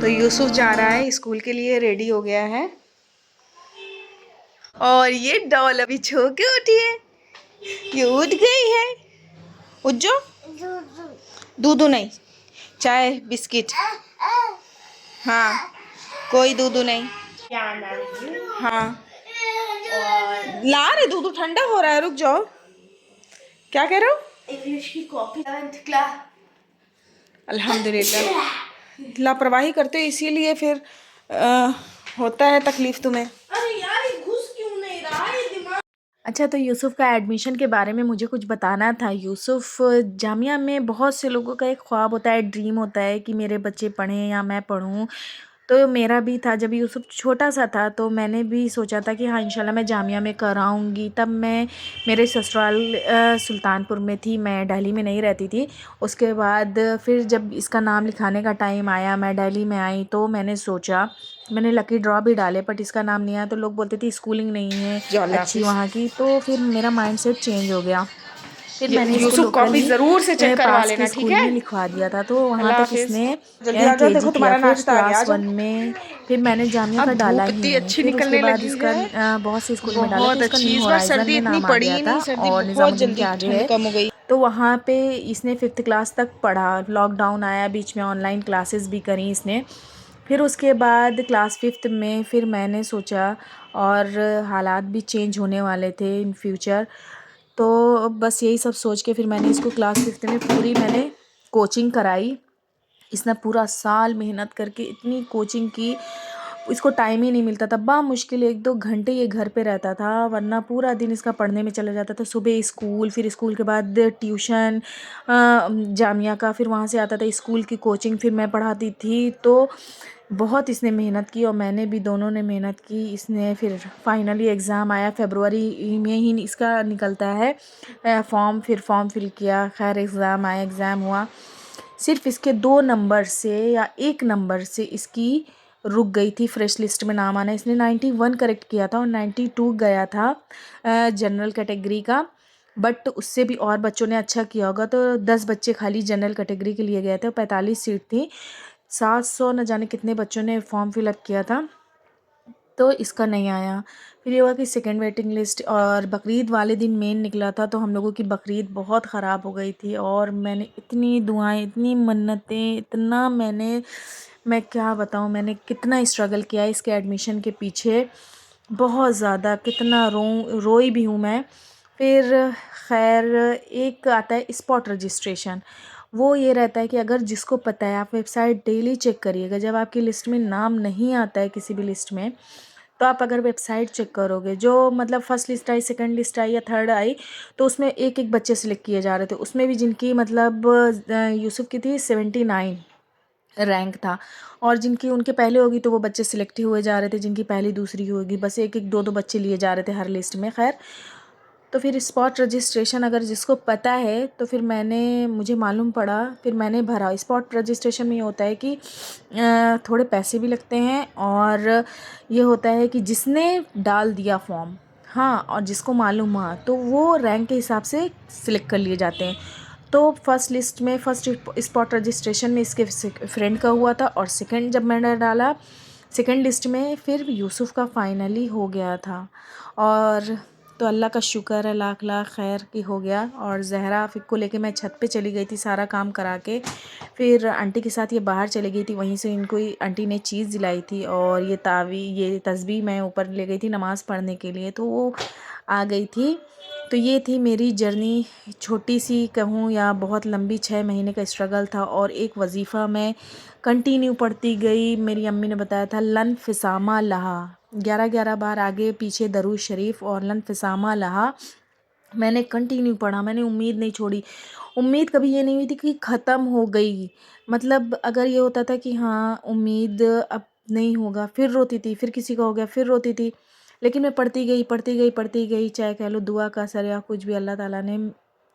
तो यूसुफ जा रहा है स्कूल के लिए, रेडी हो गया है। और ये डॉल अभी छो के उठी है, ये उठ गई है। उठ जाओ। दूधू नहीं, चाय बिस्किट। हाँ, कोई दूधू नहीं। हाँ, ला रहे दूधू, ठंडा हो रहा है, रुक जाओ। क्या कह रहे हो? इंग्लिश की कॉपी क्लास। अल्हम्दुलिल्लाह। लापरवाही करते हो इसीलिए फिर होता है तकलीफ तुम्हें। अरे यार, ये घुस क्यों नहीं रहा है दिमाग। अच्छा, तो यूसुफ का एडमिशन के बारे में मुझे कुछ बताना था। यूसुफ जामिया में बहुत से लोगों का एक ख्वाब होता है, ड्रीम होता है कि मेरे बच्चे पढ़ें या मैं पढ़ूं। तो मेरा भी था, जब यूसुफ छोटा सा था तो मैंने भी सोचा था कि हाँ इंशाल्लाह मैं जामिया में कराऊंगी। तब मैं मेरे ससुराल सुल्तानपुर में थी, मैं दिल्ली में नहीं रहती थी। उसके बाद फिर जब इसका नाम लिखाने का टाइम आया, मैं दिल्ली में आई, तो मैंने सोचा, मैंने लकी ड्रॉ भी डाले बट इसका नाम नहीं आया। तो लोग बोलते थे स्कूलिंग नहीं है अच्छी वहाँ की, तो फिर मेरा माइंड सेट चेंज हो गया। फिर मैंने इसको यूसुफ लोकल कॉपी ही जरूर से चेक करवा पास के लेना, ठीक स्कूल है। में लिखवा दिया था। तो वहाँ अल्लाह तक हाफिज। इसने जल्दी आ जाओ, केजी देखो किया, तुम्हारा फिर नाश्ता आ गया, आ क्लास जाओ। 1 में फिर मैंने जामिया का अब डाला धूप ही इतनी नहीं। अच्छी फिर उसके निकलने बाद लगी इसका है, बहुत से स्कूल में डाला, तो बहुत इसका अच्छी। न्यू इस बार होराइज़न सर्दी में इतनी नाम आ पड़ी गया ही था नहीं, सर्दी और बहुत निज़ामुद्दीन के जल्दी आगे ठंड है। कम हो गई। तो वहाँ पे इसने 5th क्लास तक पढ़ा। लॉकडाउन आया बीच में, ऑनलाइन क्लासेस भी करी इसने। फिर उसके बाद क्लास 5th में फिर मैंने सोचा, और हालात भी चेंज होने वाले थे इन फ्यूचर, तो बस यही सब सोच के फिर मैंने इसको क्लास 5th में पूरी मैंने कोचिंग कराई। इसने पूरा साल मेहनत करके इतनी कोचिंग की, इसको टाइम ही नहीं मिलता था। मुश्किल 1-2 घंटे ये घर पे रहता था, वरना पूरा दिन इसका पढ़ने में चला जाता था। सुबह स्कूल, फिर स्कूल के बाद ट्यूशन जामिया का, फिर वहाँ से आता था स्कूल की कोचिंग, फिर मैं पढ़ाती थी। तो बहुत इसने मेहनत की और मैंने भी, दोनों ने मेहनत की। इसने फिर फाइनली एग्ज़ाम आया, फरवरी में ही इसका निकलता है फॉर्म। फिर फॉर्म फिल किया, खैर एग्ज़ाम आया, एग्ज़ाम हुआ। सिर्फ इसके 2 नंबर से या 1 नंबर से इसकी रुक गई थी फ्रेश लिस्ट में नाम आना। इसने 91 करेक्ट किया था और 92 गया था जनरल कैटेगरी का। बट उससे भी और बच्चों ने अच्छा किया होगा, तो 10 बच्चे खाली जनरल कैटेगरी के लिए गए थे और 45 सीट थी। 700 न जाने कितने बच्चों ने फॉर्म फिलअप किया था, तो इसका नहीं आया। फिर ये हुआ कि सेकंड वेटिंग लिस्ट, और बकरीद वाले दिन मेन निकला था, तो हम लोगों की बकरीद बहुत ख़राब हो गई थी। और मैंने इतनी दुआएं, इतनी मन्नतें, इतना मैं क्या बताऊं, मैंने कितना स्ट्रगल किया इसके एडमिशन के पीछे, बहुत ज़्यादा, कितना रोई भी हूँ मैं। फिर खैर एक आता है स्पॉट रजिस्ट्रेशन। वो ये रहता है कि अगर जिसको पता है, आप वेबसाइट डेली चेक करिएगा, जब आपकी लिस्ट में नाम नहीं आता है किसी भी लिस्ट में, तो आप अगर वेबसाइट चेक करोगे, जो मतलब फर्स्ट लिस्ट आई, सेकंड लिस्ट आई या थर्ड आई, तो उसमें एक एक बच्चे सिलेक्ट किए जा रहे थे। उसमें भी जिनकी मतलब यूसुफ की थी 79 रैंक था, और जिनकी उनके पहले होगी तो वो बच्चे सिलेक्ट ही हुए जा रहे थे, जिनकी पहली दूसरी होगी बस एक एक दो दो बच्चे लिए जा रहे थे हर लिस्ट में। खैर, तो फिर स्पॉट रजिस्ट्रेशन अगर जिसको पता है, तो फिर मुझे मालूम पड़ा, फिर मैंने भरा। स्पॉट रजिस्ट्रेशन में ये होता है कि थोड़े पैसे भी लगते हैं, और ये होता है कि जिसने डाल दिया फॉर्म, हाँ, और जिसको मालूम हुआ, तो वो रैंक के हिसाब से सिलेक्ट कर लिए जाते हैं। तो फर्स्ट लिस्ट में, फर्स्ट स्पॉट रजिस्ट्रेशन में इसके फ्रेंड का हुआ था, और सेकंड जब मैंने डाला सेकंड लिस्ट में, फिर यूसुफ का फाइनली हो गया था। और तो अल्लाह का शुक्र है, लाख लाख खैर की हो गया। और ज़हरा फिर को लेके मैं छत पे चली गई थी सारा काम करा के। फिर आंटी के साथ ये बाहर चली गई थी, वहीं से इनको आंटी ने चीज़ दिलाई थी, और ये तस्बीह मैं ऊपर ले गई थी नमाज़ पढ़ने के लिए, तो वो आ गई थी। तो ये थी मेरी जर्नी, छोटी सी कहूँ या बहुत लंबी, 6 महीने का स्ट्रगल था। और एक वजीफ़ा मैं कंटिन्यू पढ़ती गई। मेरी अम्मी ने बताया था लन फिसामा लहा, 11-11 बार आगे पीछे दरूद शरीफ और लन फिसामा लहा। मैंने कंटिन्यू पढ़ा, मैंने उम्मीद नहीं छोड़ी। उम्मीद कभी ये नहीं हुई थी कि ख़त्म हो गई। मतलब अगर ये होता था कि हाँ उम्मीद अब नहीं होगा, फिर रोती थी, फिर किसी का हो गया फिर रोती थी। लेकिन मैं पढ़ती गई, पढ़ती गई, पढ़ती गई, चाहे कह लो दुआ का असर या कुछ भी, अल्लाह ताला ने,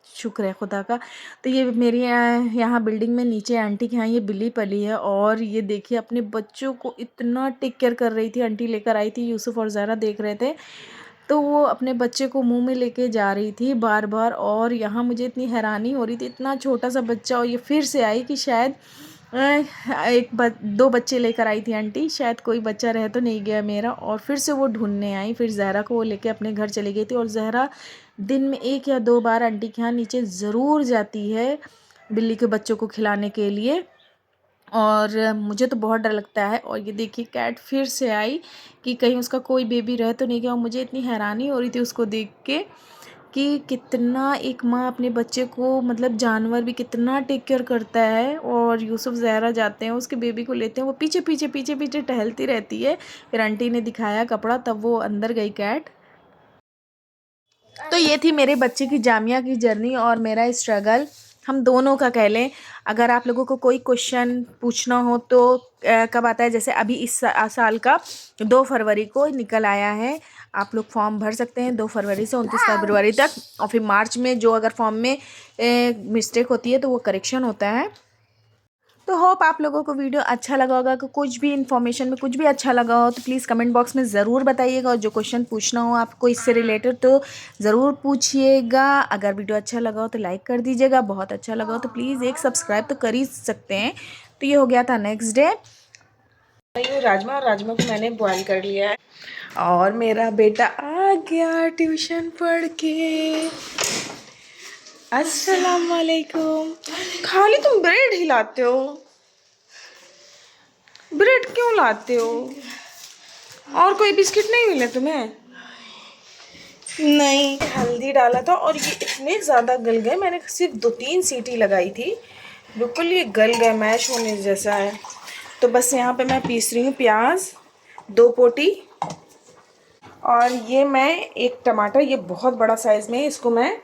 शुक्र है खुदा का। तो ये मेरी यहाँ बिल्डिंग में नीचे आंटी के यहाँ ये बिल्ली पली है, और ये देखिए अपने बच्चों को इतना टेक केयर कर रही थी। आंटी लेकर आई थी, यूसुफ और ज़हरा देख रहे थे, तो वो अपने बच्चे को मुंह में लेके जा रही थी बार बार। और यहाँ मुझे इतनी हैरानी हो रही थी, इतना छोटा सा बच्चा, और ये फिर से आई कि शायद दो बच्चे लेकर आई थी आंटी, शायद कोई बच्चा रह तो नहीं गया मेरा, और फिर से वो ढूंढने आई। फिर जहरा को वो लेके अपने घर चली गई थी। और जहरा दिन में 1 या 2 बार आंटी के यहाँ नीचे ज़रूर जाती है बिल्ली के बच्चों को खिलाने के लिए, और मुझे तो बहुत डर लगता है। और ये देखिए कैट फिर से आई कि कहीं उसका कोई बेबी रह तो नहीं गया। और मुझे इतनी हैरानी हो रही थी उसको देख के कि कितना एक माँ अपने बच्चे को, मतलब जानवर भी कितना टेक केयर करता है। और यूसुफ ज़हरा जाते हैं उसके बेबी को लेते हैं, वो पीछे पीछे पीछे पीछे टहलती रहती है। फिर आंटी ने दिखाया कपड़ा, तब वो अंदर गई कैट। तो ये थी मेरे बच्चे की जामिया की जर्नी और मेरा स्ट्रगल, हम दोनों का कह लें। अगर आप लोगों को कोई क्वेश्चन पूछना हो तो कब आता है, जैसे अभी इस साल का 2 फरवरी को निकल आया है। आप लोग फॉर्म भर सकते हैं 2 फरवरी से 29 फरवरी तक। और फिर मार्च में जो अगर फॉर्म में मिस्टेक होती है तो वो करेक्शन होता है। तो होप आप लोगों को वीडियो अच्छा लगा होगा, कि कुछ भी इन्फॉर्मेशन में कुछ भी अच्छा लगा हो तो प्लीज़ कमेंट बॉक्स में ज़रूर बताइएगा। और जो क्वेश्चन पूछना हो आपको इससे रिलेटेड तो ज़रूर पूछिएगा। अगर वीडियो अच्छा लगा हो तो लाइक कर दीजिएगा, बहुत अच्छा लगा हो तो प्लीज़ एक सब्सक्राइब तो कर ही सकते हैं। तो ये हो गया था नेक्स्ट डे। ये राजमा को मैंने बॉईल कर लिया है और मेरा बेटा आ गया ट्यूशन पढ़ के। अस्सलाम वालेकुम। खाली तुम ब्रेड ही लाते हो, ब्रेड क्यों लाते हो? और कोई बिस्किट नहीं मिले तुम्हें? नहीं, हल्दी डाला था और ये इतने ज़्यादा गल गए, मैंने सिर्फ 2-3 सीटी लगाई थी, बिल्कुल ये गल गए, मैश होने जैसा है। तो बस यहाँ पे मैं पीस रही हूँ प्याज 2 पोटी, और ये मैं एक टमाटर, ये बहुत बड़ा साइज़ में, इसको मैं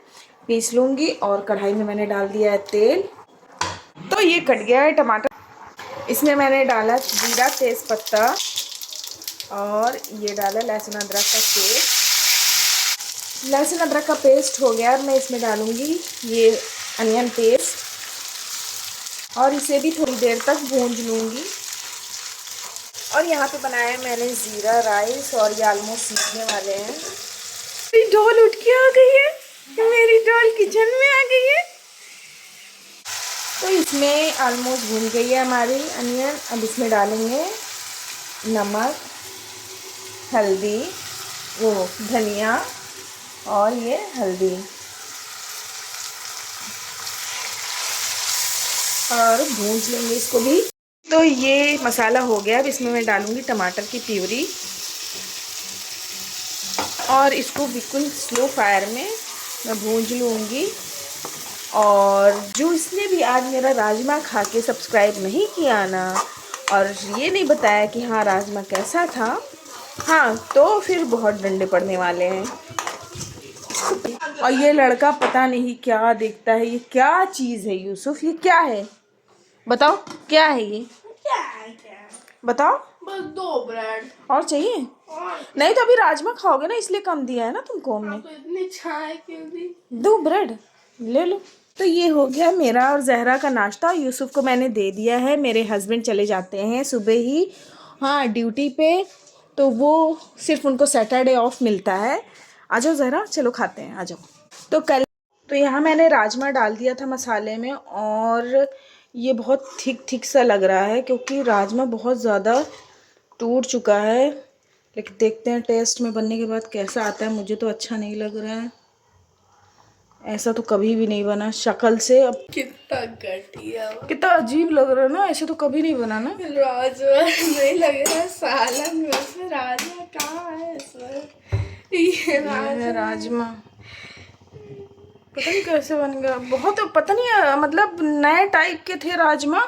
पीस लूँगी। और कढ़ाई में मैंने डाल दिया है तेल। तो ये कट गया है टमाटर, इसमें मैंने डाला जीरा तेज़पत्ता और ये डाला लहसुन अदरक का पेस्ट। लहसुन अदरक का पेस्ट हो गया, मैं इसमें डालूँगी ये अनियन पेस्ट और इसे भी थोड़ी देर तक भूंज लूँगी। और यहाँ पे बनाया है मैंने ज़ीरा राइस और ये ऑलमोस्ट सीखने वाले हैं। मेरी डॉल उठ के आ गई है, मेरी डॉल किचन में आ गई है। तो इसमें ऑलमोस्ट भून गई है हमारी अनियन। अब इसमें डालेंगे नमक, हल्दी, वो धनिया और ये हल्दी, और भूंज लेंगे इसको भी। तो ये मसाला हो गया। अब इसमें मैं डालूँगी टमाटर की प्यूरी और इसको बिल्कुल स्लो फायर में मैं भूंज लूँगी। और जो इसने भी आज मेरा राजमा खा के सब्सक्राइब नहीं किया ना, और ये नहीं बताया कि हाँ राजमा कैसा था, हाँ तो फिर बहुत डंडे पड़ने वाले हैं। और ये लड़का पता नहीं क्या देखता है, ये क्या चीज़ है यूसुफ, ये क्या है बताओ, क्या है ये बताओ? बस 2 ब्रेड और चाहिए? नहीं तो अभी राजमा खाओगे ना, इसलिए कम दिया है ना तुमको हमने। तो इतनी चाय क्यों दी? 2 ब्रेड ले लो। तो ये हो गया मेरा और जहरा का नाश्ता। यूसुफ को मैंने दे दिया है, मेरे हस्बैंड चले जाते हैं सुबह ही, हाँ ड्यूटी पे, तो वो सिर्फ उनको सैटरडे ऑफ मिलता है। आ जाओ जहरा, चलो खाते हैं, आ जाओ। तो यहाँ मैंने राजमा डाल दिया था मसाले में, और ये बहुत थिक सा लग रहा है क्योंकि राजमा बहुत ज़्यादा टूट चुका है। लेकिन देखते हैं टेस्ट में बनने के बाद कैसा आता है। मुझे तो अच्छा नहीं लग रहा है, ऐसा तो कभी भी नहीं बना शक्ल से। अब कितना घटिया, कितना अजीब लग रहा है ना, ऐसे तो कभी नहीं बना ना। राजमा नहीं लग रहा, सालन में उसमें राजमा कहाँ है इसमें? ये राजमा पता नहीं कैसे बन गया, बहुत पता नहीं, मतलब नए टाइप के थे राजमा,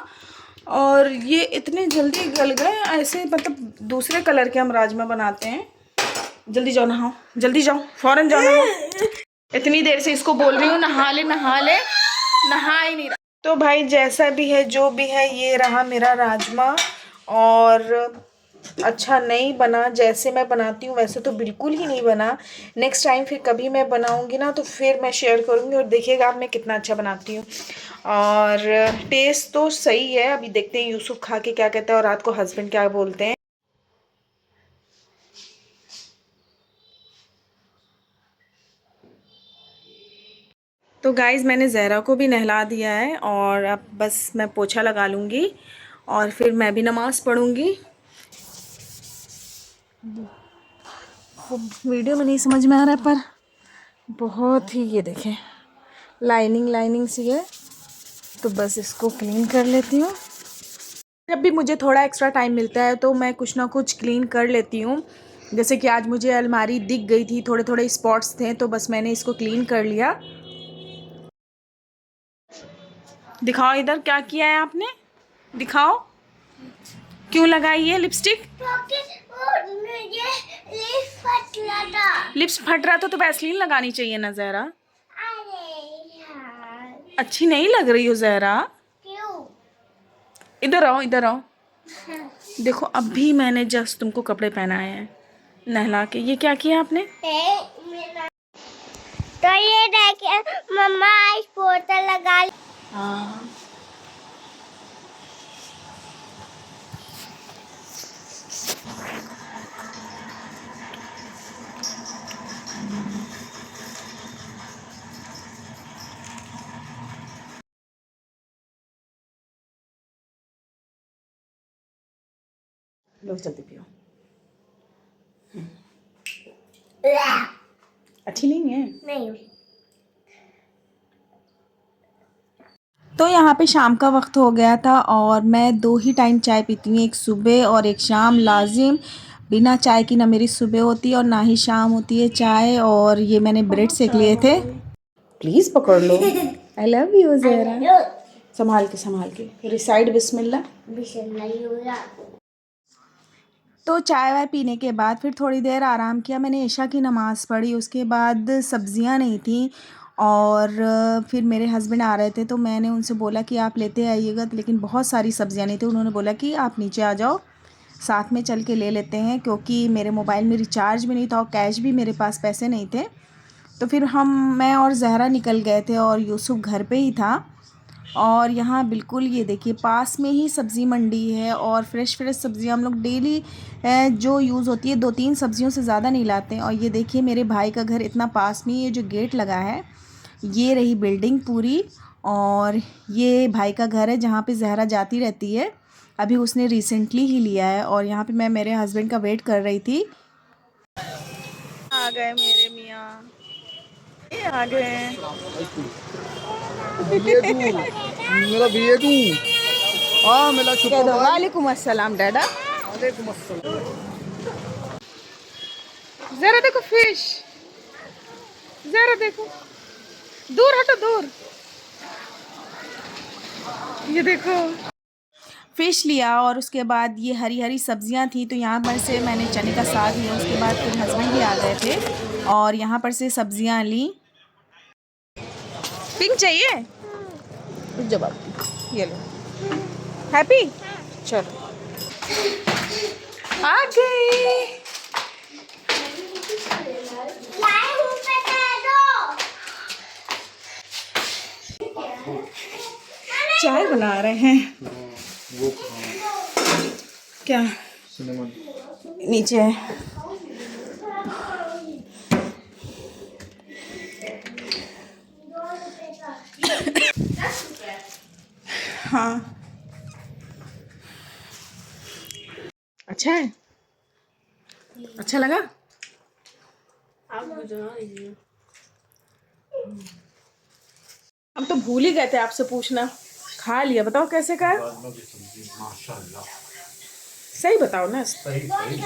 और ये इतने जल्दी गल गए ऐसे। मतलब दूसरे कलर के हम राजमा बनाते हैं। जल्दी जाओ नहाओ, जल्दी जाओ, फौरन जाओ नहाओ। इतनी देर से इसको बोल रही हूँ नहा ले नहा ले, नहा ही नहीं रहा। तो भाई जैसा भी है जो भी है, ये रहा मेरा राजमा, और अच्छा नहीं बना, जैसे मैं बनाती हूँ वैसे तो बिल्कुल ही नहीं बना। नेक्स्ट टाइम फिर कभी मैं बनाऊँगी ना तो फिर मैं शेयर करूँगी, और देखिएगा आप मैं कितना अच्छा बनाती हूँ। और टेस्ट तो सही है। अभी देखते हैं यूसुफ खा के क्या कहता है और रात को हस्बैंड क्या बोलते हैं। तो गाइज़ मैंने ज़हरा को भी नहला दिया है और अब बस मैं पोछा लगा लूँगी और फिर मैं भी नमाज़ पढ़ूँगी। वीडियो में नहीं समझ में आ रहा है पर बहुत ही, ये देखें लाइनिंग सी है, तो बस इसको क्लीन कर लेती हूँ। जब भी मुझे थोड़ा एक्स्ट्रा टाइम मिलता है तो मैं कुछ ना कुछ क्लीन कर लेती हूँ। जैसे कि आज मुझे अलमारी दिख गई थी, थोड़े थोड़े स्पॉट्स थे, तो बस मैंने इसको क्लीन कर लिया। दिखाओ इधर क्या किया है आपने, दिखाओ। क्यों लगाई है लिपस्टिक? लिप्स फट रहा था तो वैसलीन लगानी चाहिए ना ज़हरा। अच्छी नहीं लग रही हो ज़हरा। इधर आओ, इधर आओ। देखो अभी मैंने जस्ट तुमको कपड़े पहनाए हैं नहला के। ये क्या किया आपने? तो ये देखिए मम्मा आज पोछा लगा ली। हाँ लो जल्दी पियो। अच्छी नहीं है। नहीं तो यहाँ पे शाम का वक्त हो गया था और मैं 2 ही टाइम चाय पीती हूँ, एक सुबह और एक शाम लाजिम। बिना चाय की ना मेरी सुबह होती है और ना ही शाम होती है चाय। और ये मैंने ब्रेड सेक लिए थे। प्लीज़ पकड़ लो। I love you Zahra. संभाल के रिसाइड बिस्मिल्लाह। तो चाय वाय पीने के बाद फिर थोड़ी देर आराम किया, मैंने इशा की नमाज़ पढ़ी। उसके बाद सब्ज़ियाँ नहीं थी और फिर मेरे हस्बैंड आ रहे थे तो मैंने उनसे बोला कि आप लेते आइएगा, लेकिन बहुत सारी सब्ज़ियाँ नहीं थी। उन्होंने बोला कि आप नीचे आ जाओ, साथ में चल के ले लेते हैं, क्योंकि मेरे मोबाइल में रिचार्ज भी नहीं था और कैश भी मेरे पास पैसे नहीं थे। तो फिर मैं और ज़हरा निकल गए थे और यूसुफ घर पे ही था। और यहाँ बिल्कुल ये देखिए पास में ही सब्ज़ी मंडी है और फ्रेश सब्ज़ियाँ हम लोग डेली जो यूज़ होती है 2-3 सब्ज़ियों से ज़्यादा नहीं लाते। और ये देखिए मेरे भाई का घर इतना पास में, ये जो गेट लगा है ये रही बिल्डिंग पूरी, और ये भाई का घर है जहाँ पे ज़हरा जाती रहती है। अभी उसने रिसेंटली ही लिया है और यहाँ पे मैं मेरे हस्बैंड का वेट कर रही थी। आ गए मेरे मियाँ, ये आ गए। मेरा भैया तू। हाँ मेरा छुपा भाई। वालेकुम अस्सलाम डाडा। वालेकुम अस्सलाम। ज़रा देखो फिश, ज़रा देखो, दूर हटो दूर। ये देखो फ़िश लिया और उसके बाद ये हरी हरी सब्ज़ियाँ थी, तो यहाँ पर से मैंने चने का साग लिया। उसके बाद फिर हस्बैंड भी आ गए थे और यहाँ पर से सब्ज़ियाँ ली। पिंक चाहिए? रुक जाओ बाबू, ये लो। हैप्पी? चलो आ गई। चाय बना रहे हैं। वो क्या सिनेमा नीचे है? हाँ अच्छा है, अच्छा लगा। हम तो भूल ही गए थे आपसे पूछना। खा लिया, बताओ कैसे का है? माशाल्लाह सही बताओ ना। सही सही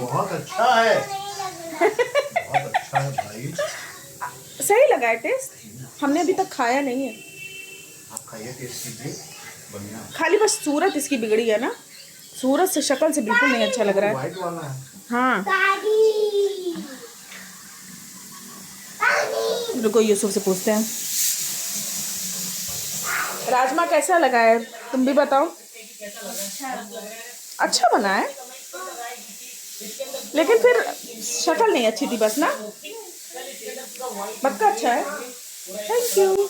बहुत अच्छा है। बहुत अच्छा है भाई। सही लगा है टेस्ट? हमने अभी तक खाया नहीं है। आप खाइए, टेस्ट कीजिए, बढ़िया। खाली बस सूरत इसकी बिगड़ी है ना, सूरत से शक्ल से बिल्कुल नहीं अच्छा लग रहा है। व्हाइट वाला है। हाँ रुको यूसुफ से पूछते हैं। राजमा कैसा लगा है, तुम भी बताओ। अच्छा बना है, लेकिन फिर शक्ल नहीं अच्छी थी बस ना। पक्का अच्छा है। Thank you.